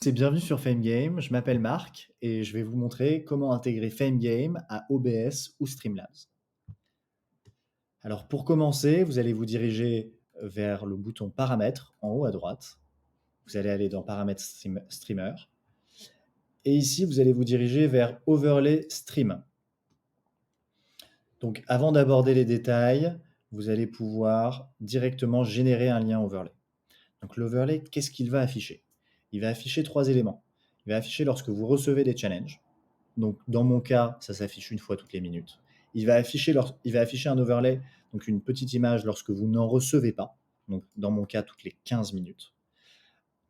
C'est bienvenue sur FameGame, je m'appelle Marc et je vais vous montrer comment intégrer FameGame à OBS ou Streamlabs. Alors pour commencer, vous allez vous diriger vers le bouton Paramètres en haut à droite. Vous allez aller dans Paramètres Streamer. Et ici, vous allez vous diriger vers Overlay Stream. Donc avant d'aborder les détails, vous allez pouvoir directement générer un lien overlay. Donc l'overlay, qu'est-ce qu'il va afficher? Il va afficher 3 éléments. Il va afficher lorsque vous recevez des challenges. Donc, dans mon cas, ça s'affiche une fois toutes les minutes. Il va afficher un overlay, donc une petite image lorsque vous n'en recevez pas. Donc, dans mon cas, toutes les 15 minutes.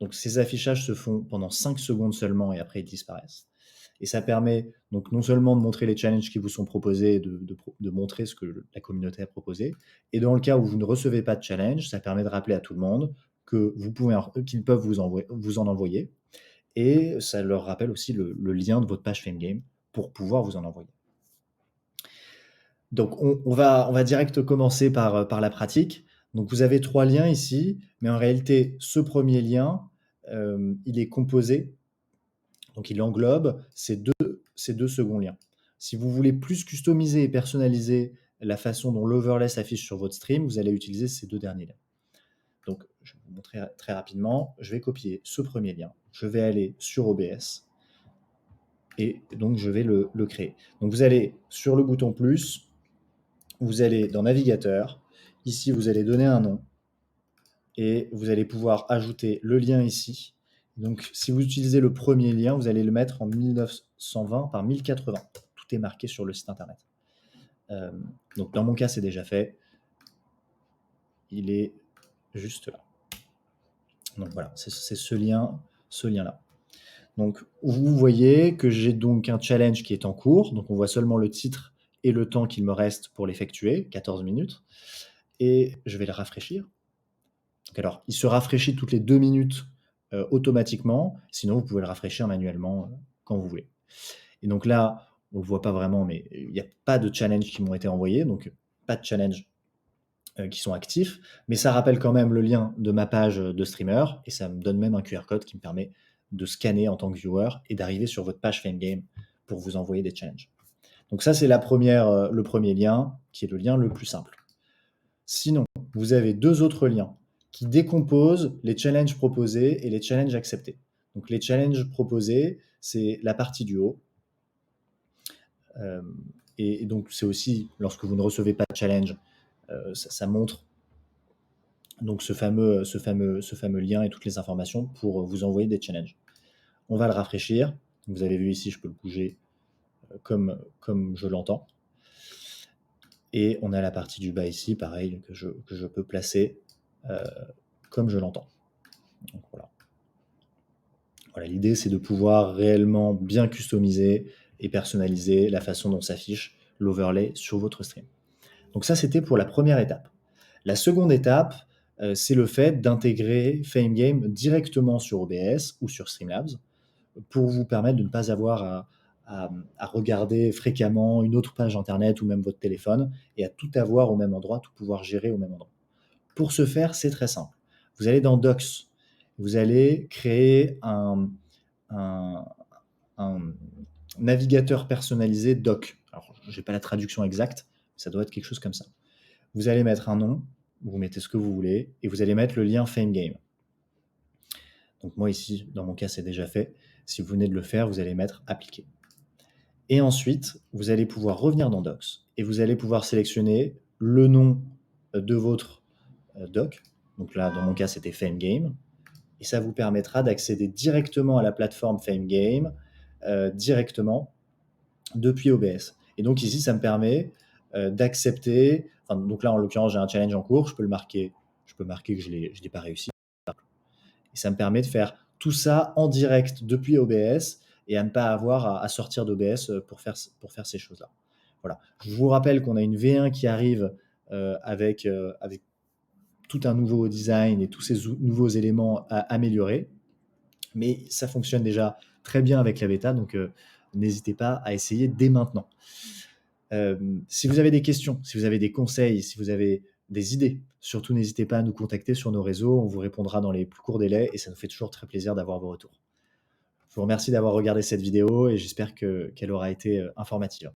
Donc, ces affichages se font pendant 5 secondes seulement et après ils disparaissent. Et ça permet donc non seulement de montrer les challenges qui vous sont proposés, de montrer ce que la communauté a proposé, et dans le cas où vous ne recevez pas de challenge, ça permet de rappeler à tout le monde que qu'ils peuvent vous en envoyer, et ça leur rappelle aussi le lien de votre page FameGame pour pouvoir vous en envoyer. Donc on va direct commencer par la pratique. Donc vous avez 3 liens ici, mais en réalité, ce premier lien, il est composé, donc il englobe ces deux seconds liens. Si vous voulez plus customiser et personnaliser la façon dont l'overlay s'affiche sur votre stream, vous allez utiliser ces 2 derniers liens. Donc je vais vous montrer très rapidement. Je vais copier ce premier lien, je vais aller sur OBS et donc je vais le créer. Donc vous allez sur le bouton plus, vous allez dans navigateur, ici vous allez donner un nom et vous allez pouvoir ajouter le lien ici. Donc si vous utilisez le premier lien, vous allez le mettre en 1920 par 1080. Tout est marqué sur le site internet. Donc dans mon cas c'est déjà fait. Il est juste là. Donc voilà, c'est ce lien-là. Donc vous voyez que j'ai donc un challenge qui est en cours. Donc on voit seulement le titre et le temps qu'il me reste pour l'effectuer, 14 minutes. Et je vais le rafraîchir. Donc alors, il se rafraîchit toutes les 2 minutes automatiquement. Sinon, vous pouvez le rafraîchir manuellement quand vous voulez. Et donc là, on ne le voit pas vraiment, mais il n'y a pas de challenge qui m'ont été envoyés. Donc, pas de challenge qui sont actifs. Mais ça rappelle quand même le lien de ma page de streamer. Et ça me donne même un QR code qui me permet de scanner en tant que viewer et d'arriver sur votre page FameGame pour vous envoyer des challenges. Donc ça, c'est le premier lien, qui est le lien le plus simple. Sinon, vous avez 2 autres liens qui décomposent les challenges proposés et les challenges acceptés. Donc les challenges proposés, c'est la partie du haut. Et donc c'est aussi, lorsque vous ne recevez pas de challenge, ça montre donc ce fameux lien et toutes les informations pour vous envoyer des challenges. On va le rafraîchir. Vous avez vu ici, je peux le bouger comme je l'entends. Et on a la partie du bas ici, pareil, que je peux placer comme je l'entends. Donc voilà. Voilà, l'idée, c'est de pouvoir réellement bien customiser et personnaliser la façon dont s'affiche l'overlay sur votre stream. Donc ça, c'était pour la première étape. La seconde étape, c'est le fait d'intégrer FameGame directement sur OBS ou sur Streamlabs pour vous permettre de ne pas avoir à regarder fréquemment une autre page internet ou même votre téléphone et à tout avoir au même endroit, tout pouvoir gérer au même endroit. Pour ce faire, c'est très simple. Vous allez dans Docs, vous allez créer un navigateur personnalisé doc. Alors, je n'ai pas la traduction exacte, ça doit être quelque chose comme ça. Vous allez mettre un nom, vous mettez ce que vous voulez, et vous allez mettre le lien FameGame. Donc moi ici, dans mon cas, c'est déjà fait. Si vous venez de le faire, vous allez mettre appliquer. Et ensuite, vous allez pouvoir revenir dans Docs, et vous allez pouvoir sélectionner le nom de votre doc. Donc là, dans mon cas, c'était FameGame. Et ça vous permettra d'accéder directement à la plateforme FameGame, directement depuis OBS. Et donc ici, ça me permet d'accepter. Donc là, en l'occurrence, j'ai un challenge en cours. Je peux marquer que je l'ai pas réussi. Et ça me permet de faire tout ça en direct depuis OBS et à ne pas avoir à sortir d'OBS pour faire ces choses-là. Voilà. Je vous rappelle qu'on a une V1 qui arrive avec tout un nouveau design et tous ces nouveaux éléments à améliorer. Mais ça fonctionne déjà très bien avec la bêta, donc n'hésitez pas à essayer dès maintenant. Si vous avez des questions, si vous avez des conseils, si vous avez des idées, surtout n'hésitez pas à nous contacter sur nos réseaux, on vous répondra dans les plus courts délais et ça nous fait toujours très plaisir d'avoir vos retours. Je vous remercie d'avoir regardé cette vidéo et j'espère qu'elle aura été, informative.